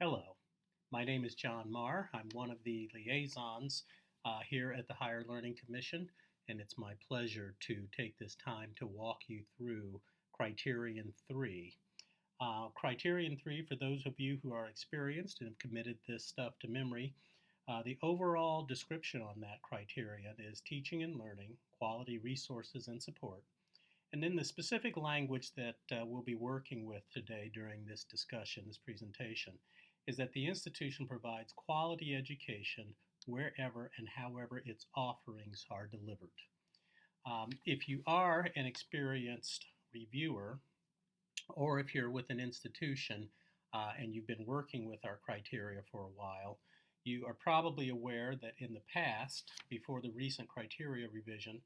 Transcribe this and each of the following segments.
Hello, my name is John Marr. I'm one of the liaisons here at the Higher Learning Commission, and it's my pleasure to take this time to walk you through Criterion 3. Criterion 3, for those of you who are experienced and have committed this stuff to memory, the overall description on that criterion is teaching and learning, quality resources and support. And then the specific language that we'll be working with today during this discussion, this presentation, is that the institution provides quality education wherever and however its offerings are delivered. If you are an experienced reviewer, or if you're with an institution and you've been working with our criteria for a while, you are probably aware that in the past, before the recent criteria revision,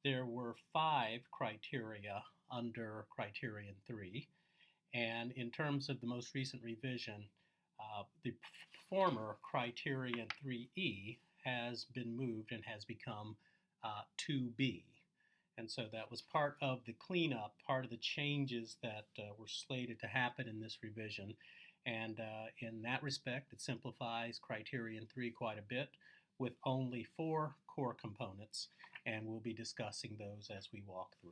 there were 5 criteria under Criterion 3. And in terms of the most recent revision, the former Criterion 3E has been moved and has become 2B. And so that was part of the cleanup, part of the changes that were slated to happen in this revision. And in that respect, it simplifies Criterion 3 quite a bit with only 4 core components, and we'll be discussing those as we walk through.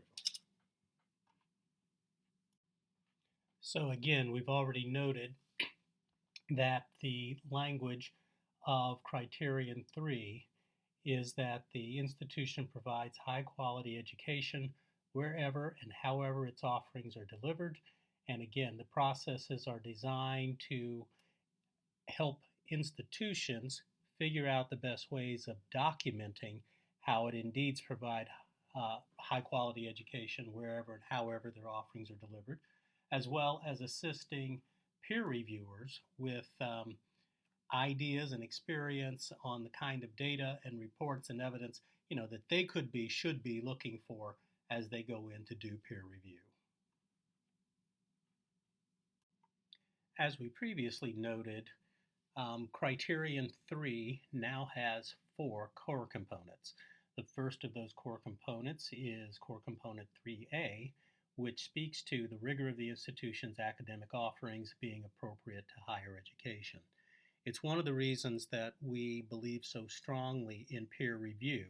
So again, we've already noted that the language of Criterion 3 is that the institution provides high quality education wherever and however its offerings are delivered. And again, the processes are designed to help institutions figure out the best ways of documenting how it indeed provides high quality education wherever and however their offerings are delivered, as well as assisting peer reviewers with ideas and experience on the kind of data and reports and evidence that they should be looking for as they go in to do peer review. As we previously noted, Criterion 3 now has 4 core components. The first of those core components is core component 3A, which speaks to the rigor of the institution's academic offerings being appropriate to higher education. It's one of the reasons that we believe so strongly in peer review,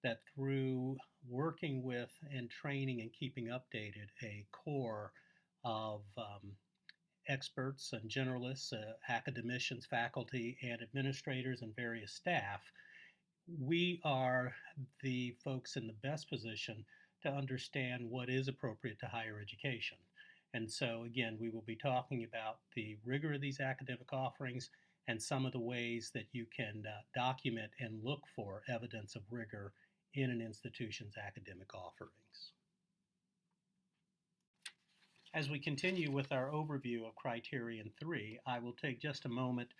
that through working with and training and keeping updated a core of experts and generalists, academicians, faculty, and administrators and various staff, we are the folks in the best position to understand what is appropriate to higher education. And so again, we will be talking about the rigor of these academic offerings and some of the ways that you can document and look for evidence of rigor in an institution's academic offerings. As we continue with our overview of Criterion 3, I will take just a moment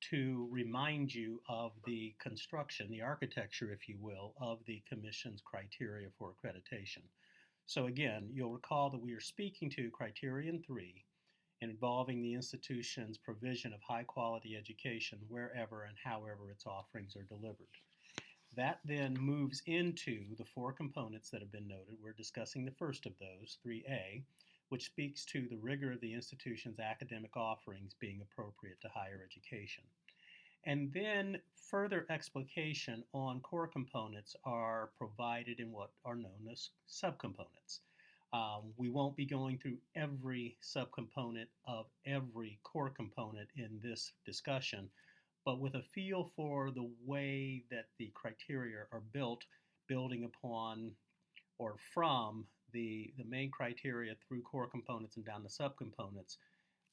to remind you of the construction, the architecture, if you will, of the Commission's criteria for accreditation. So again, you'll recall that we are speaking to Criterion 3 involving the institution's provision of high-quality education wherever and however its offerings are delivered. That then moves into the 4 components that have been noted. We're discussing the first of those, 3A, which speaks to the rigor of the institution's academic offerings being appropriate to higher education. And then further explication on core components are provided in what are known as subcomponents. We won't be going through every subcomponent of every core component in this discussion, but with a feel for the way that the criteria are built, building upon or from the main criteria through core components and down to subcomponents,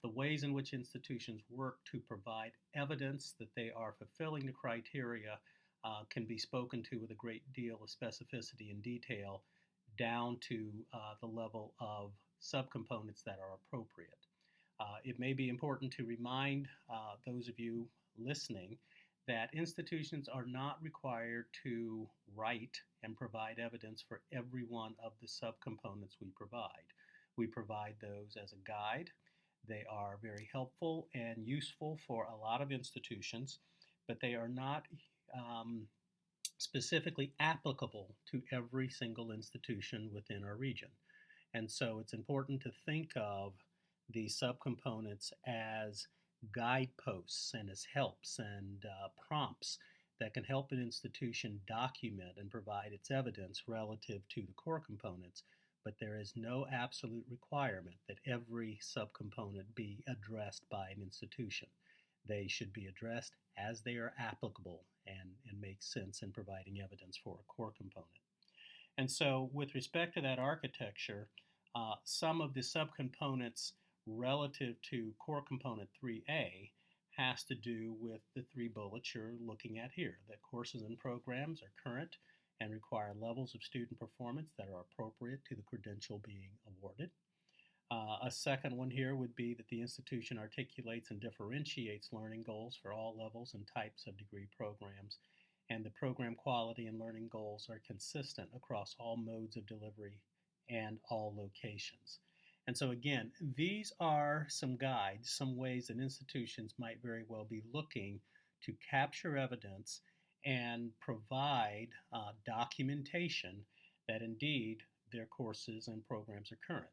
the ways in which institutions work to provide evidence that they are fulfilling the criteria can be spoken to with a great deal of specificity and detail down to the level of subcomponents that are appropriate. It may be important to remind those of you listening that institutions are not required to write and provide evidence for every one of the subcomponents we provide. We provide those as a guide. They are very helpful and useful for a lot of institutions, but they are not specifically applicable to every single institution within our region. And so it's important to think of the subcomponents as guideposts and as helps and prompts that can help an institution document and provide its evidence relative to the core components, but there is no absolute requirement that every subcomponent be addressed by an institution. They should be addressed as they are applicable and make sense in providing evidence for a core component. And so, with respect to that architecture, some of the subcomponents relative to core component 3A has to do with the three bullets you're looking at here, that courses and programs are current and require levels of student performance that are appropriate to the credential being awarded. A second one here would be that the institution articulates and differentiates learning goals for all levels and types of degree programs, and the program quality and learning goals are consistent across all modes of delivery and all locations. And so, again, these are some guides, some ways that institutions might very well be looking to capture evidence and provide documentation that indeed their courses and programs are current.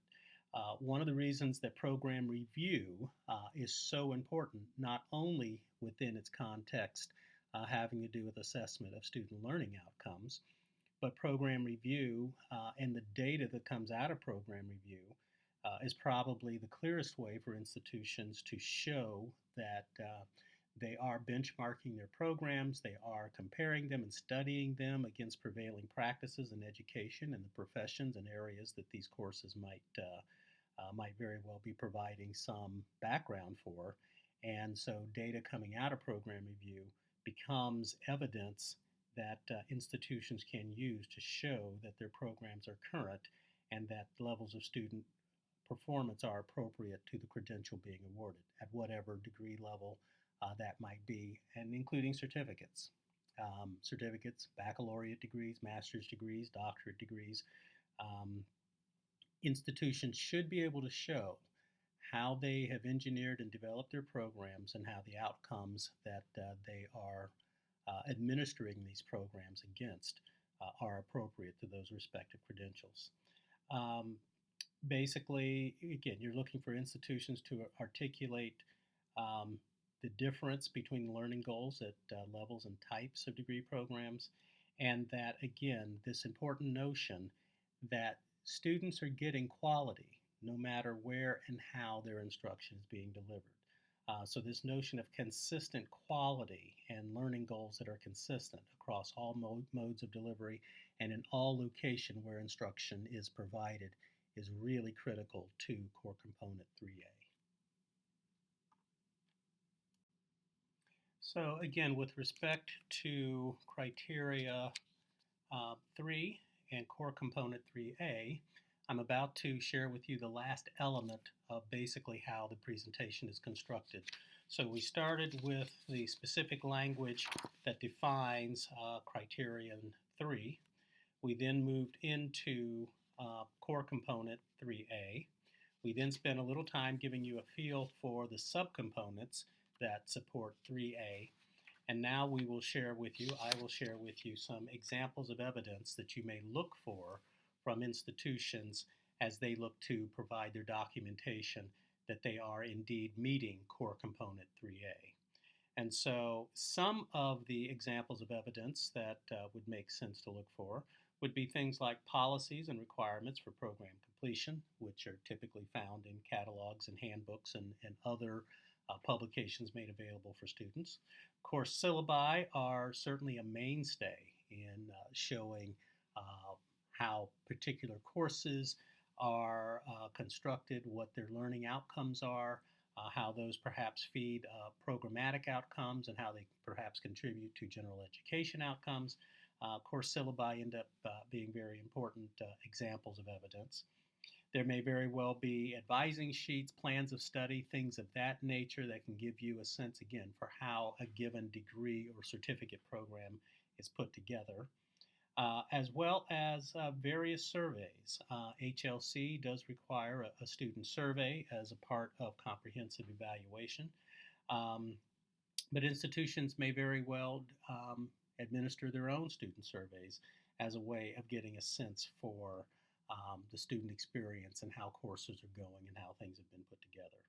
One of the reasons that program review is so important, not only within its context having to do with assessment of student learning outcomes, but program review and the data that comes out of program review is probably the clearest way for institutions to show that they are benchmarking their programs, they are comparing them and studying them against prevailing practices in education and the professions and areas that these courses might very well be providing some background for. And so data coming out of program review becomes evidence that institutions can use to show that their programs are current and that levels of student performance are appropriate to the credential being awarded at whatever degree level that might be, and including certificates. Certificates, baccalaureate degrees, master's degrees, doctorate degrees. Institutions should be able to show how they have engineered and developed their programs and how the outcomes that they are administering these programs against are appropriate to those respective credentials. Basically, again, you're looking for institutions to articulate the difference between learning goals at levels and types of degree programs, and that, again, this important notion that students are getting quality no matter where and how their instruction is being delivered. So this notion of consistent quality and learning goals that are consistent across all modes of delivery and in all location where instruction is provided is really critical to core component 3A. So again, with respect to criteria 3 and core component 3A, I'm about to share with you the last element of basically how the presentation is constructed. So we started with the specific language that defines criterion 3. We then moved into core component 3A. We then spent a little time giving you a feel for the subcomponents that support 3A. And now I will share with you some examples of evidence that you may look for from institutions as they look to provide their documentation that they are indeed meeting core component 3A. And so some of the examples of evidence that would make sense to look for would be things like policies and requirements for program completion, which are typically found in catalogs and handbooks and other publications made available for students. Course syllabi are certainly a mainstay in showing how particular courses are constructed, what their learning outcomes are, how those perhaps feed programmatic outcomes, and how they perhaps contribute to general education outcomes. Course syllabi end up being very important examples of evidence. There may very well be advising sheets, plans of study, things of that nature that can give you a sense, again, for how a given degree or certificate program is put together, as well as various surveys. HLC does require a student survey as a part of comprehensive evaluation, but institutions may very well administer their own student surveys as a way of getting a sense for the student experience and how courses are going and how things have been put together.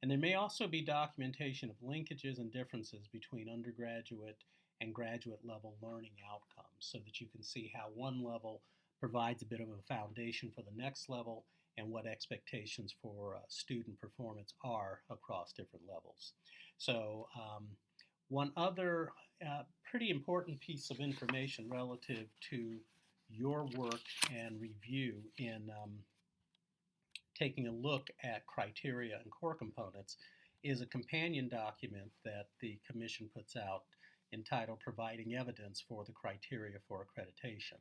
And there may also be documentation of linkages and differences between undergraduate and graduate level learning outcomes so that you can see how one level provides a bit of a foundation for the next level and what expectations for student performance are across different levels. So, one other pretty important piece of information relative to your work and review in taking a look at criteria and core components is a companion document that the Commission puts out entitled Providing Evidence for the Criteria for Accreditation.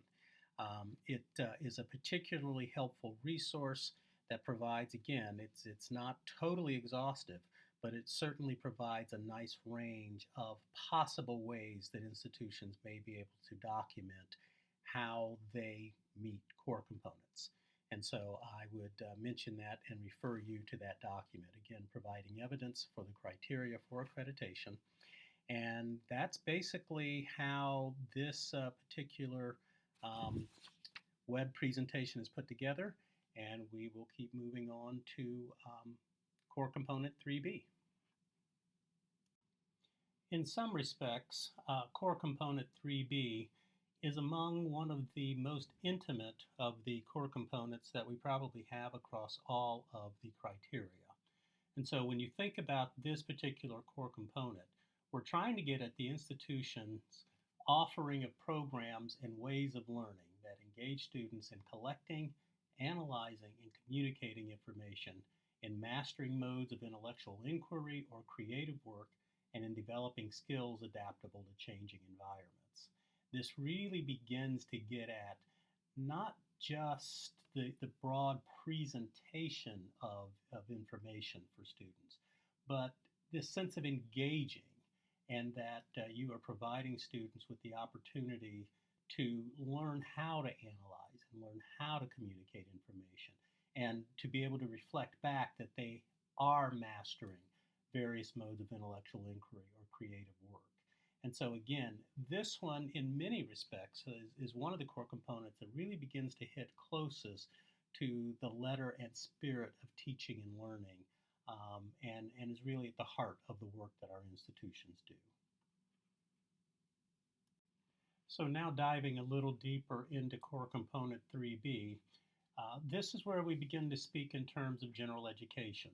It is a particularly helpful resource that provides, again, it's not totally exhaustive, but it certainly provides a nice range of possible ways that institutions may be able to document how they meet core components. And so I would mention that and refer you to that document. Again, providing evidence for the criteria for accreditation. And that's basically how this particular web presentation is put together. And we will keep moving on to core component 3B. In some respects, core component 3B is among one of the most intimate of the core components that we probably have across all of the criteria. And so when you think about this particular core component, we're trying to get at the institution's offering of programs and ways of learning that engage students in collecting, analyzing, and communicating information, in mastering modes of intellectual inquiry or creative work, and in developing skills adaptable to changing environments. This really begins to get at not just the broad presentation of information for students, but this sense of engaging, and that you are providing students with the opportunity to learn how to analyze and learn how to communicate information, and to be able to reflect back that they are mastering various modes of intellectual inquiry or creative work. And so again, this one in many respects is one of the core components that really begins to hit closest to the letter and spirit of teaching and learning, and is really at the heart of the work that our institutions do. So now diving a little deeper into core component 3B, this is where we begin to speak in terms of general education,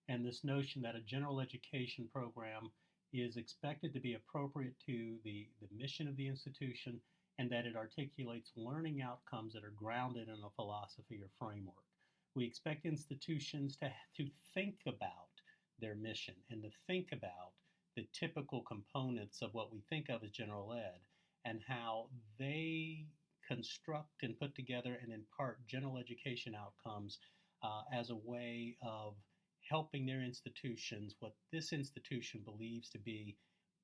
and this notion that a general education program is expected to be appropriate to the mission of the institution, and that it articulates learning outcomes that are grounded in a philosophy or framework. We expect institutions to think about their mission and to think about the typical components of what we think of as general ed, and how they construct and put together and impart general education outcomes as a way of helping their institutions, what this institution believes to be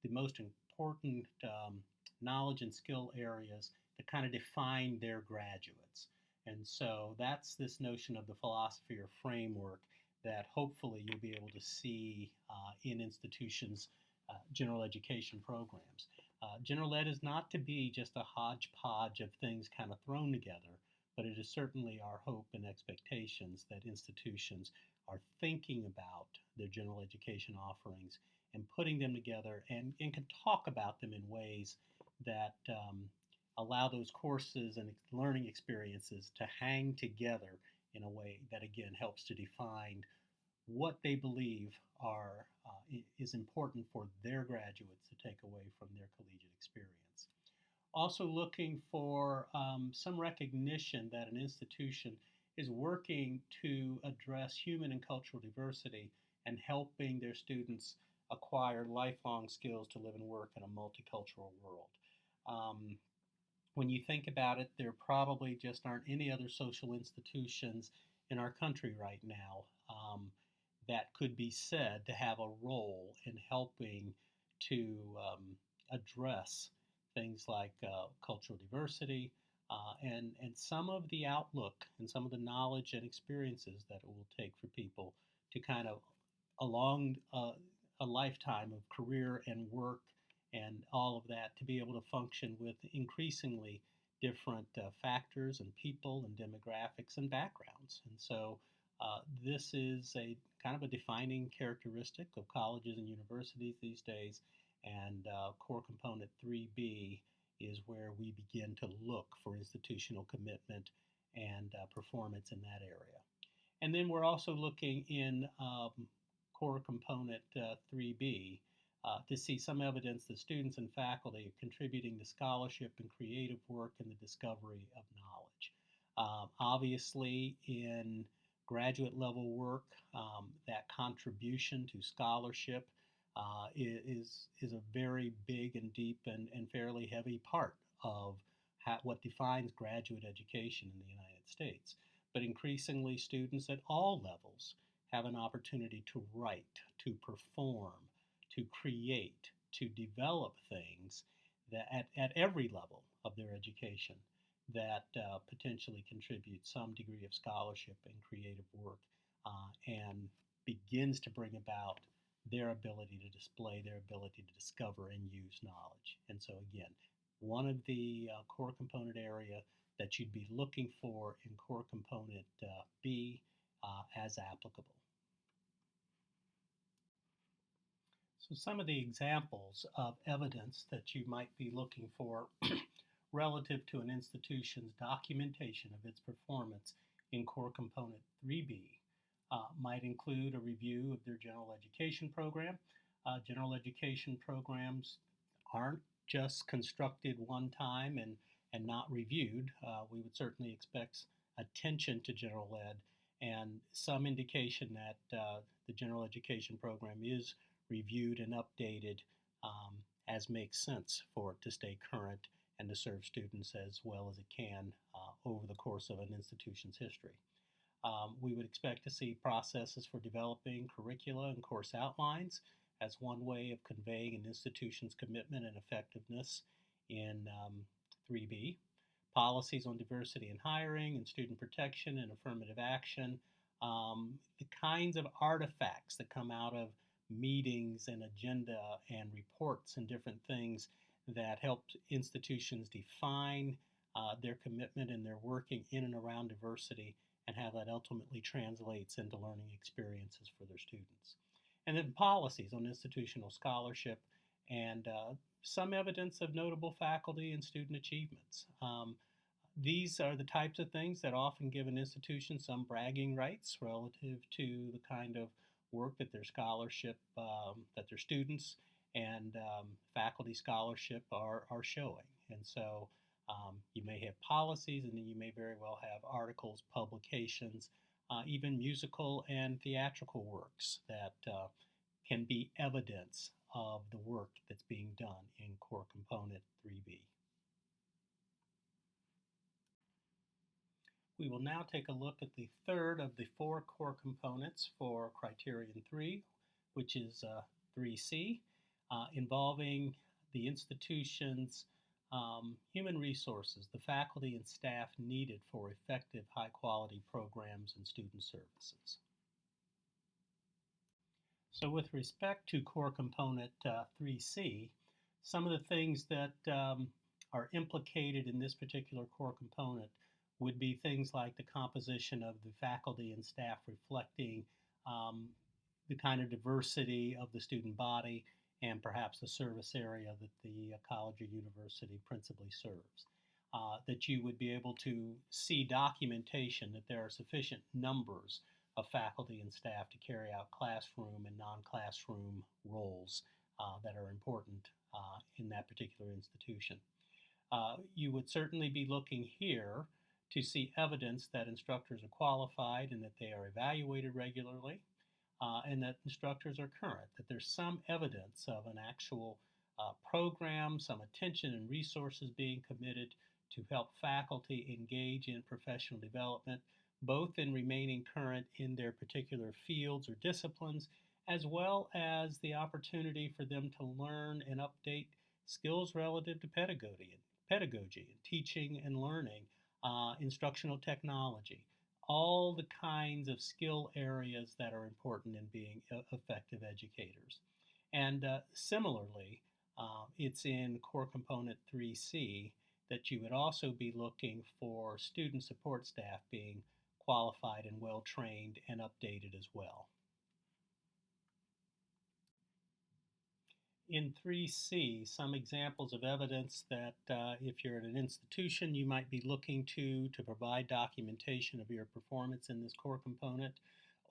the most important knowledge and skill areas that kind of define their graduates. And so that's this notion of the philosophy or framework that hopefully you'll be able to see in institutions' general education programs. General ed is not to be just a hodgepodge of things kind of thrown together, but it is certainly our hope and expectations that institutions are thinking about their general education offerings and putting them together, and can talk about them in ways that allow those courses and learning experiences to hang together in a way that, again, helps to define what they believe is important for their graduates to take away from their collegiate experience. Also looking for some recognition that an institution is working to address human and cultural diversity and helping their students acquire lifelong skills to live and work in a multicultural world. When you think about it, there probably just aren't any other social institutions in our country right now that could be said to have a role in helping to address things like cultural diversity, and some of the outlook and some of the knowledge and experiences that it will take for people to kind of, along a lifetime of career and work and all of that, to be able to function with increasingly different factors and people and demographics and backgrounds. And so this is a kind of a defining characteristic of colleges and universities these days. And core component 3B is where we begin to look for institutional commitment and performance in that area. And then we're also looking in core component 3B to see some evidence that students and faculty are contributing to scholarship and creative work in the discovery of knowledge. Obviously, in graduate level work, that contribution to scholarship is a very big and deep and fairly heavy part of what defines graduate education in the United States. But increasingly, students at all levels have an opportunity to write, to perform, to create, to develop things that at every level of their education that potentially contribute some degree of scholarship and creative work and begins to bring about their ability to display, their ability to discover and use knowledge. And so again, one of the core component area that you'd be looking for in core component B as applicable. So some of the examples of evidence that you might be looking for relative to an institution's documentation of its performance in core component 3B might include a review of their general education program. General education programs aren't just constructed one time and not reviewed. We would certainly expect attention to general ed and some indication that the general education program is reviewed and updated as makes sense for it to stay current and to serve students as well as it can over the course of an institution's history. We would expect to see processes for developing curricula and course outlines as one way of conveying an institution's commitment and effectiveness in 3B. Policies on diversity in hiring and student protection and affirmative action, the kinds of artifacts that come out of meetings and agenda and reports and different things that help institutions define their commitment and their working in and around diversity and how that ultimately translates into learning experiences for their students. And then policies on institutional scholarship and some evidence of notable faculty and student achievements. These are the types of things that often give an institution some bragging rights relative to the kind of work that their scholarship, that their students and faculty scholarship are showing. And so you may have policies, and then you may very well have articles, publications, even musical and theatrical works that can be evidence of the work that's being done in core component 3B. We will now take a look at the third of the four core components for Criterion 3, which is 3C, involving the institution's human resources, the faculty and staff needed for effective high-quality programs and student services. So with respect to core component 3C, some of the things that are implicated in this particular core component would be things like the composition of the faculty and staff reflecting the kind of diversity of the student body and perhaps the service area that the college or university principally serves. That you would be able to see documentation that there are sufficient numbers of faculty and staff to carry out classroom and non-classroom roles that are important in that particular institution. You would certainly be looking here to see evidence that instructors are qualified and that they are evaluated regularly, and that instructors are current, that there's some evidence of an actual program, some attention and resources being committed to help faculty engage in professional development, both in remaining current in their particular fields or disciplines, as well as the opportunity for them to learn and update skills relative to pedagogy and teaching and learning, instructional technology, all the kinds of skill areas that are important in being effective educators. And similarly, it's in core component 3C that you would also be looking for student support staff being qualified and well trained and updated as well. In 3C, some examples of evidence that if you're at an institution, you might be looking to provide documentation of your performance in this core component,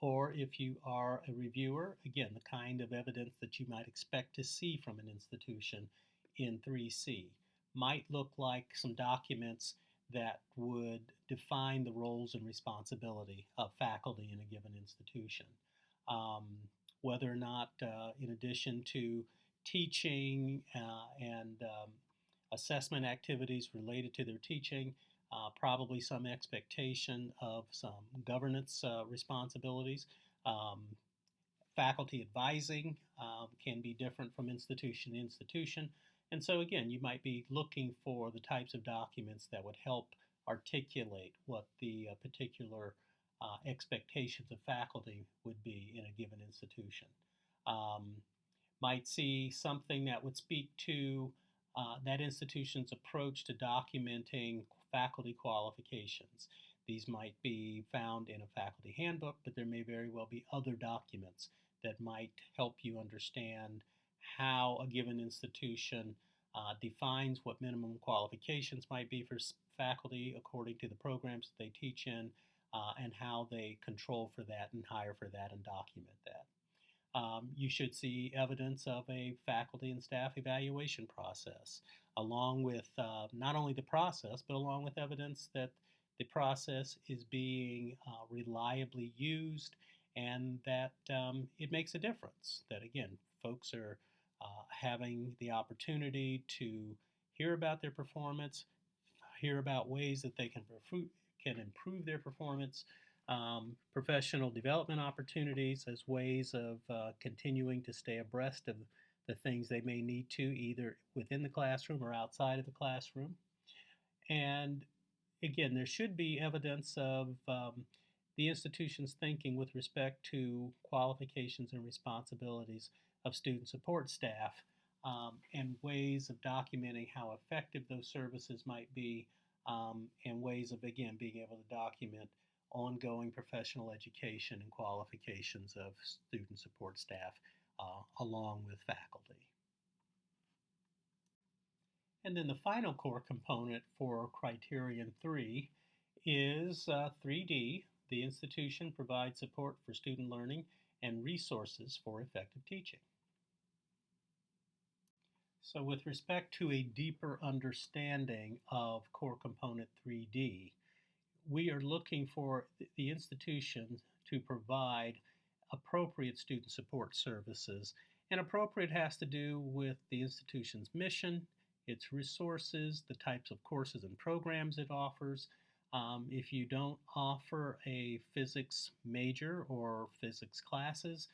or if you are a reviewer, again, the kind of evidence that you might expect to see from an institution in 3C might look like some documents that would define the roles and responsibility of faculty in a given institution. Um, Whether or not, in addition to teaching and assessment activities related to their teaching, probably some expectation of some governance responsibilities. Um, Faculty advising can be different from institution to institution. And so, again, you might be looking for the types of documents that would help articulate what the particular expectations of faculty would be in a given institution. Um, might see something that would speak to that institution's approach to documenting faculty qualifications. These might be found in a faculty handbook, but there may very well be other documents that might help you understand how a given institution defines what minimum qualifications might be for faculty according to the programs that they teach in, and how they control for that and hire for that and document that. You should see evidence of a faculty and staff evaluation process, along with not only the process, but along with evidence that the process is being reliably used and that it makes a difference. That again, folks are having the opportunity to hear about their performance, hear about ways that they can improve their performance, professional development opportunities as ways of continuing to stay abreast of the things they may need to, either within the classroom or outside of the classroom. And again, there should be evidence of the institution's thinking with respect to qualifications and responsibilities of student support staff, and ways of documenting how effective those services might be, and ways of, again, being able to document ongoing professional education and qualifications of student support staff along with faculty. And then the final core component for Criterion 3 is 3D. The institution provides support for student learning and resources for effective teaching. So with respect to a deeper understanding of core component 3D, we are looking for the institution to provide appropriate student support services. And appropriate has to do with the institution's mission, its resources, the types of courses and programs it offers. If you don't offer a physics major or physics classes,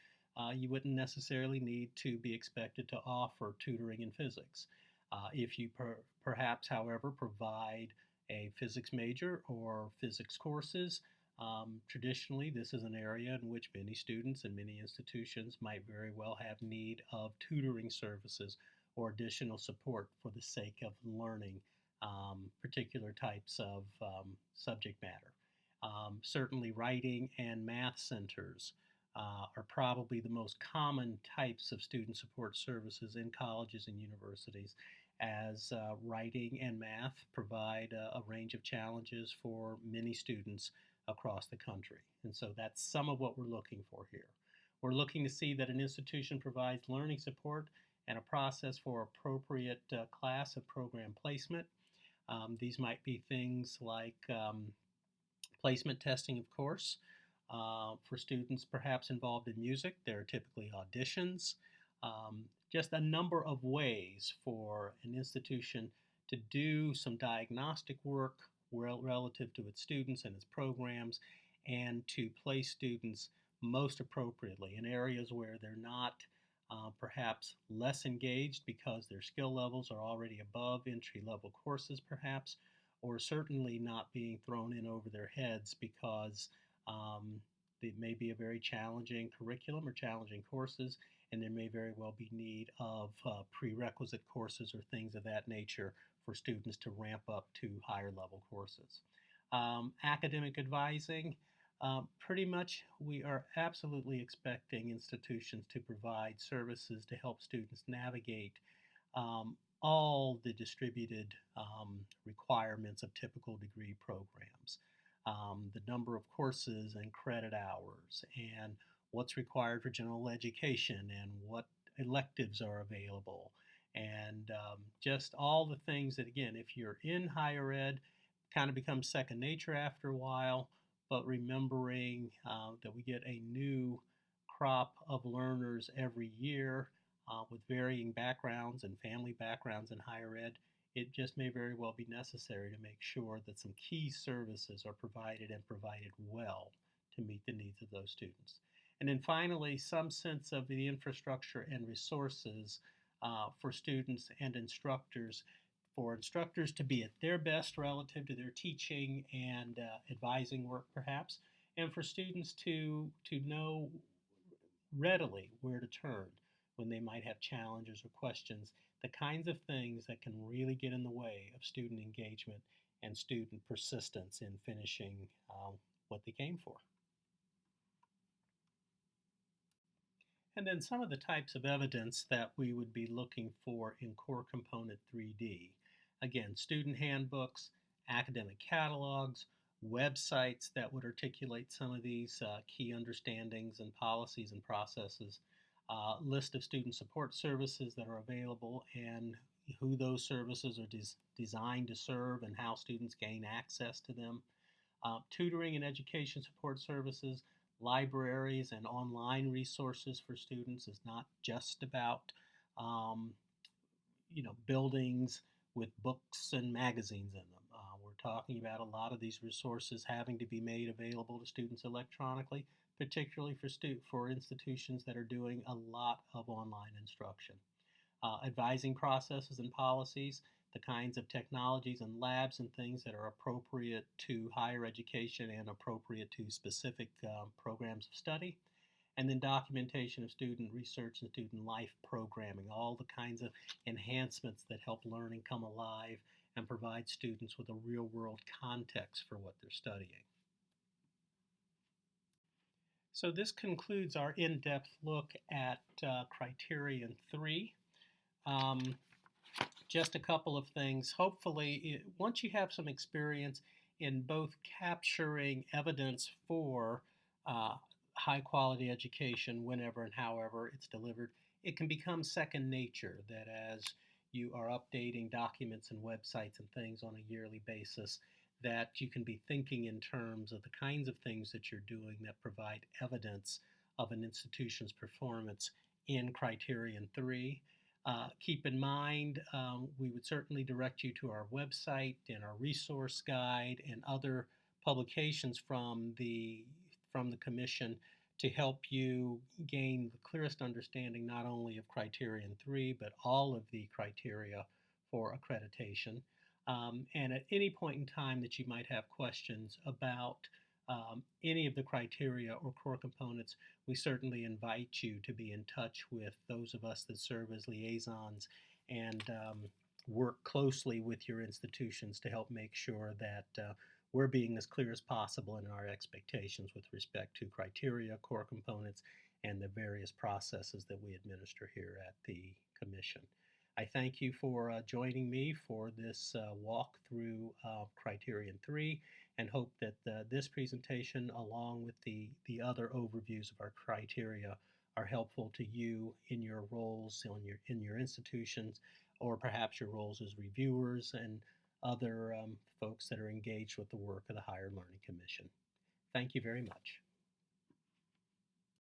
you wouldn't necessarily need to be expected to offer tutoring in physics. If you perhaps, however, provide a physics major or physics courses, traditionally this is an area in which many students and many institutions might very well have need of tutoring services or additional support for the sake of learning particular types of subject matter. Certainly writing and math centers are probably the most common types of student support services in colleges and universities, as writing and math provide a range of challenges for many students across the country. And so that's some of what we're looking for here. We're looking to see that an institution provides learning support and a process for appropriate class and program placement. These might be things like placement testing, of course. For students perhaps involved in music, there are typically auditions. Just a number of ways for an institution to do some diagnostic work relative to its students and its programs, and to place students most appropriately in areas where they're not perhaps less engaged because their skill levels are already above entry-level courses perhaps, or certainly not being thrown in over their heads because it may be a very challenging curriculum or challenging courses, and there may very well be need of prerequisite courses or things of that nature for students to ramp up to higher level courses. Academic advising, Pretty much, we are absolutely expecting institutions to provide services to help students navigate um, all the distributed requirements of typical degree programs, the number of courses and credit hours, and what's required for general education, and what electives are available, and just all the things that, again, if you're in higher ed, kind of becomes second nature after a while. But remembering that we get a new crop of learners every year with varying backgrounds and family backgrounds in higher ed, it just may very well be necessary to make sure that some key services are provided and provided well to meet the needs of those students. And then finally, some sense of the infrastructure and resources for students and instructors, for instructors to be at their best relative to their teaching and advising work, perhaps, and for students to know readily where to turn when they might have challenges or questions, the kinds of things that can really get in the way of student engagement and student persistence in finishing what they came for. And then some of the types of evidence that we would be looking for in Core Component 3D. Again, student handbooks, academic catalogs, websites that would articulate some of these key understandings and policies and processes, list of student support services that are available and who those services are designed to serve and how students gain access to them, tutoring and education support services, libraries and online resources for students is not just about um, buildings with books and magazines in them. We're talking about a lot of these resources having to be made available to students electronically, particularly for institutions that are doing a lot of online instruction. Advising processes and policies, the kinds of technologies and labs and things that are appropriate to higher education and appropriate to specific programs of study, and then documentation of student research and student life programming, all the kinds of enhancements that help learning come alive and provide students with a real world context for what they're studying. So this concludes our in-depth look at Criterion 3. Just a couple of things. Hopefully, once you have some experience in both capturing evidence for high quality education whenever and however it's delivered, it can become second nature that as you are updating documents and websites and things on a yearly basis, that you can be thinking in terms of the kinds of things that you're doing that provide evidence of an institution's performance in Criterion 3. Keep in mind, we would certainly direct you to our website and our resource guide and other publications from the Commission to help you gain the clearest understanding not only of Criterion 3, but all of the criteria for accreditation. And at any point in time that you might have questions about any of the criteria or core components, we certainly invite you to be in touch with those of us that serve as liaisons and work closely with your institutions to help make sure that we're being as clear as possible in our expectations with respect to criteria, core components, and the various processes that we administer here at the Commission. I thank you for joining me for this walk through Criterion 3 and hope that this presentation, along with the other overviews of our criteria, are helpful to you in your roles in your institutions, or perhaps your roles as reviewers and other folks that are engaged with the work of the Higher Learning Commission. Thank you very much.